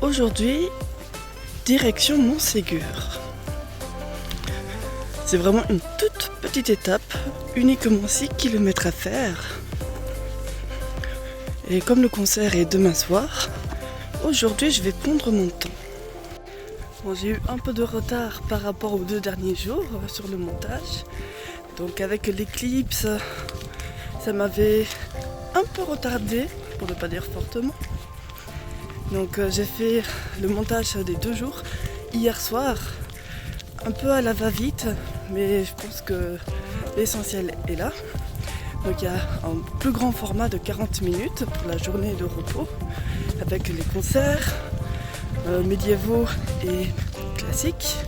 Aujourd'hui, direction Montségur. C'est vraiment une toute petite étape, uniquement 6 km à faire. Et comme le concert est demain soir, aujourd'hui je vais prendre mon temps. Bon, j'ai eu un peu de retard par rapport aux 2 derniers jours sur le montage. Donc avec l'éclipse, ça m'avait un peu retardé, pour ne pas dire fortement. Donc j'ai fait le montage des 2 jours hier soir, un peu à la va-vite, mais je pense que l'essentiel est là. Donc il y a un plus grand format de 40 minutes pour la journée de repos, avec les concerts médiévaux et classiques,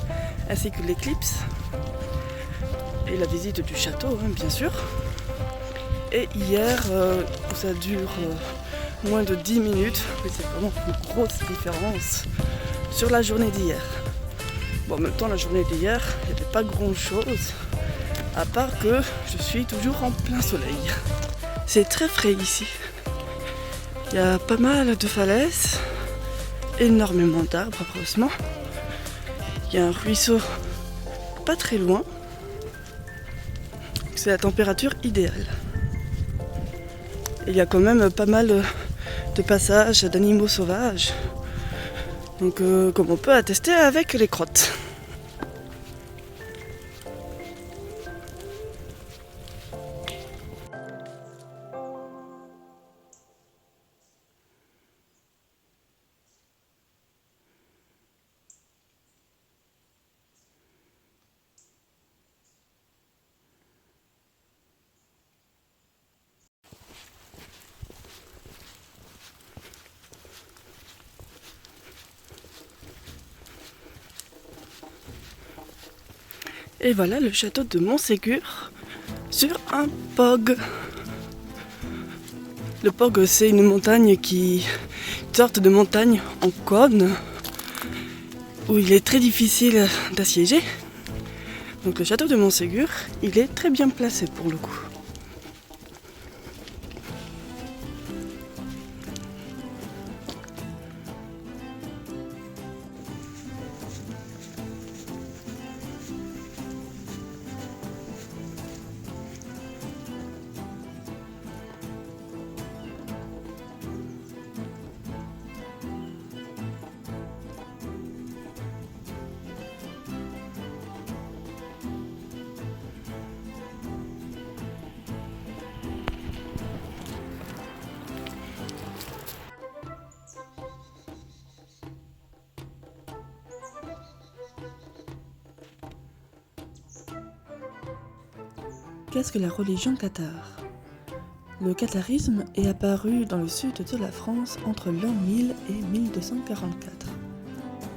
ainsi que l'éclipse et la visite du château, bien sûr. Et hier, ça dure moins de 10 minutes, mais c'est vraiment une grosse différence sur la journée d'hier. Bon, en même temps, la journée d'hier, il n'y avait pas grand-chose, à part que je suis toujours en plein soleil. C'est très frais ici. Il y a pas mal de falaises, énormément d'arbres, heureusement. Il y a un ruisseau pas très loin. C'est la température idéale. Et il y a quand même pas mal de passages d'animaux sauvages. Donc comme on peut attester avec les crottes. Et voilà le château de Montségur sur un POG. Le POG, c'est une sorte de montagne en cône où il est très difficile d'assiéger. Donc le château de Montségur, il est très bien placé pour le coup. Qu'est-ce que la religion cathare ? Le catharisme est apparu dans le sud de la France entre l'an 1000 et 1244.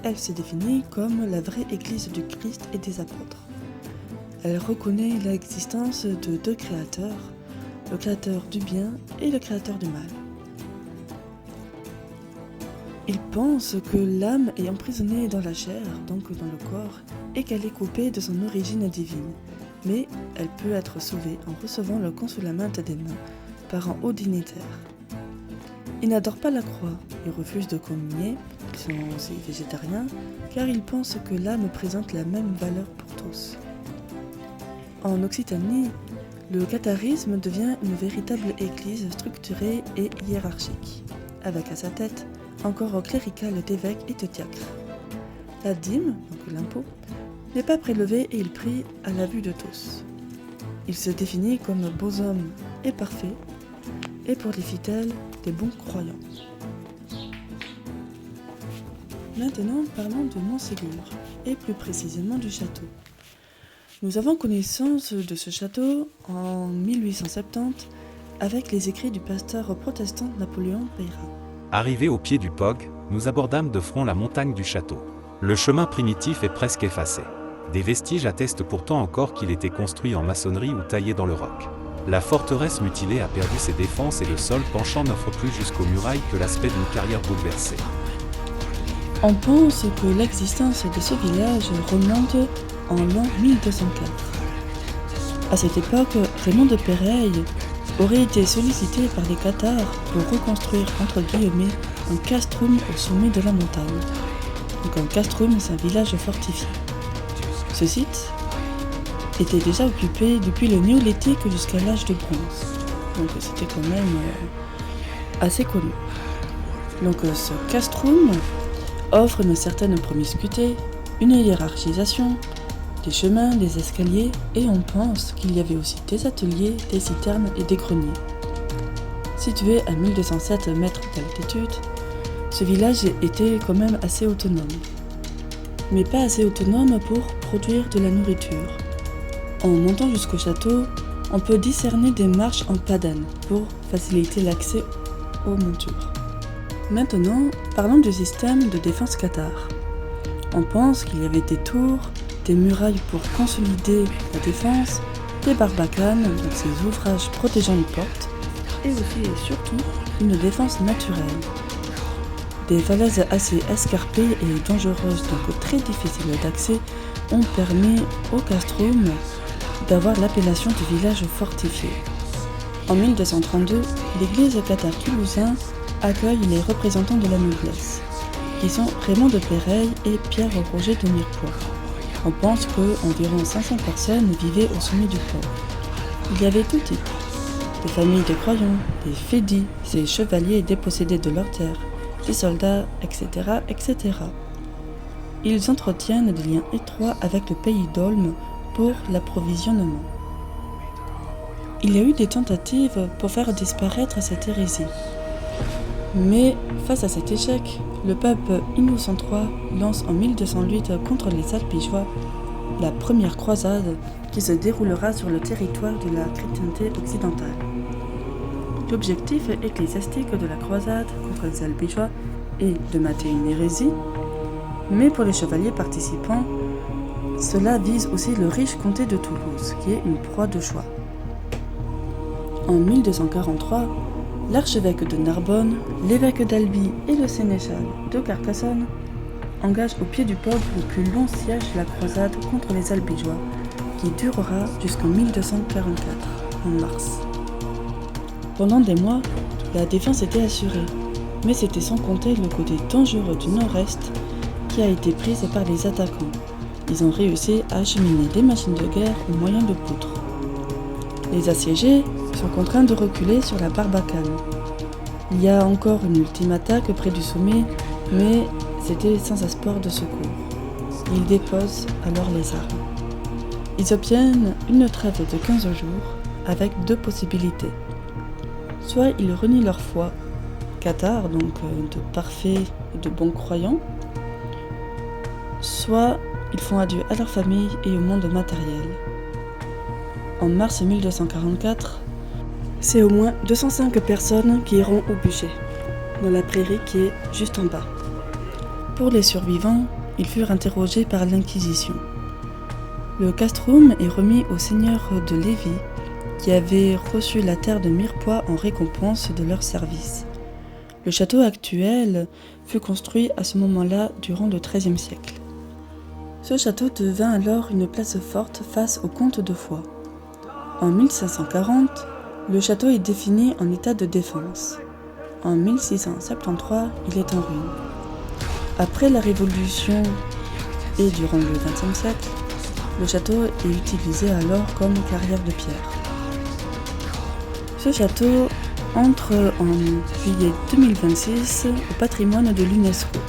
Elle se définit comme la vraie Église du Christ et des apôtres. Elle reconnaît l'existence de 2 créateurs, le créateur du bien et le créateur du mal. Ils pensent que l'âme est emprisonnée dans la chair, donc dans le corps, et qu'elle est coupée de son origine divine. Mais elle peut être sauvée en recevant le consolament des mains par un haut dignitaire. Ils n'adorent pas la croix, ils refusent de communier, ils sont aussi végétariens, car ils pensent que l'âme présente la même valeur pour tous. En Occitanie, le catharisme devient une véritable église structurée et hiérarchique, avec à sa tête un corps clérical d'évêques et de diacres. La dîme, donc l'impôt, n'est pas prélevé et il prie à la vue de tous. Il se définit comme beaux hommes et parfaits, et pour les fidèles, des bons croyants. Maintenant, parlons de Montségur, et plus précisément du château. Nous avons connaissance de ce château en 1870 avec les écrits du pasteur protestant Napoléon Peyrat. Arrivés au pied du POG, nous abordâmes de front la montagne du château. Le chemin primitif est presque effacé. Des vestiges attestent pourtant encore qu'il était construit en maçonnerie ou taillé dans le roc. La forteresse mutilée a perdu ses défenses et le sol penchant n'offre plus jusqu'aux murailles que l'aspect d'une carrière bouleversée. On pense que l'existence de ce village remonte en l'an 1204. À cette époque, Raymond de Péreille aurait été sollicité par les cathares pour reconstruire entre guillemets un castrum au sommet de la montagne. Donc un castrum, c'est un village fortifié. Ce site était déjà occupé depuis le néolithique jusqu'à l'âge de bronze. Donc c'était quand même assez connu. Donc ce castrum offre une certaine promiscuité, une hiérarchisation, des chemins, des escaliers, et on pense qu'il y avait aussi des ateliers, des citernes et des greniers. Situé à 1207 mètres d'altitude, ce village était quand même assez autonome. Mais pas assez autonome pour produire de la nourriture. En montant jusqu'au château, on peut discerner des marches en padane pour faciliter l'accès aux montures. Maintenant, parlons du système de défense cathare. On pense qu'il y avait des tours, des murailles pour consolider la défense, des barbacanes, donc ces ouvrages protégeant les portes, et aussi et surtout une défense naturelle. Des falaises assez escarpées et dangereuses, donc très difficiles d'accès, ont permis au castrum d'avoir l'appellation de village fortifié. En 1232, l'église cathare toulousain accueille les représentants de la noblesse, qui sont Raymond de Péreille et Pierre Roger de Mirepoix. On pense qu'environ 500 personnes vivaient au sommet du port. Il y avait tout type, des familles de croyants, des fédis, des chevaliers dépossédés de leurs terres, des soldats, etc., etc. Ils entretiennent des liens étroits avec le pays d'Olme pour l'approvisionnement. Il y a eu des tentatives pour faire disparaître cette hérésie. Mais face à cet échec, le pape Innocent III lance en 1208 contre les Albigeois la première croisade qui se déroulera sur le territoire de la chrétienté occidentale. L'objectif ecclésiastique de la croisade contre les Albigeois est de mater une hérésie, mais pour les chevaliers participants, cela vise aussi le riche comté de Toulouse, qui est une proie de choix. En 1243, l'archevêque de Narbonne, l'évêque d'Albi et le sénéchal de Carcassonne engagent au pied du peuple le plus long siège de la croisade contre les Albigeois, qui durera jusqu'en 1244, en mars. Pendant des mois, la défense était assurée, mais c'était sans compter le côté dangereux du nord-est qui a été prise par les attaquants. Ils ont réussi à acheminer des machines de guerre au moyen de poutres. Les assiégés sont contraints de reculer sur la Barbacane. Il y a encore une ultime attaque près du sommet, mais c'était sans espoir de secours. Ils déposent alors les armes. Ils obtiennent une trêve de 15 jours avec deux possibilités. Soit ils renient leur foi, cathare, donc de parfaits et de bons croyants, soit ils font adieu à leur famille et au monde matériel. En mars 1244, c'est au moins 205 personnes qui iront au bûcher, dans la prairie qui est juste en bas. Pour les survivants, ils furent interrogés par l'Inquisition. Le castrum est remis au seigneur de Lévis, qui avait reçu la terre de Mirepoix en récompense de leur service. Le château actuel fut construit à ce moment-là durant le XIIIe siècle. Ce château devint alors une place forte face au comte de Foix. En 1540, le château est défini en état de défense. En 1673, il est en ruine. Après la Révolution et durant le XXe siècle, le château est utilisé alors comme carrière de pierre. Ce château entre en juillet 2026 au patrimoine de l'UNESCO.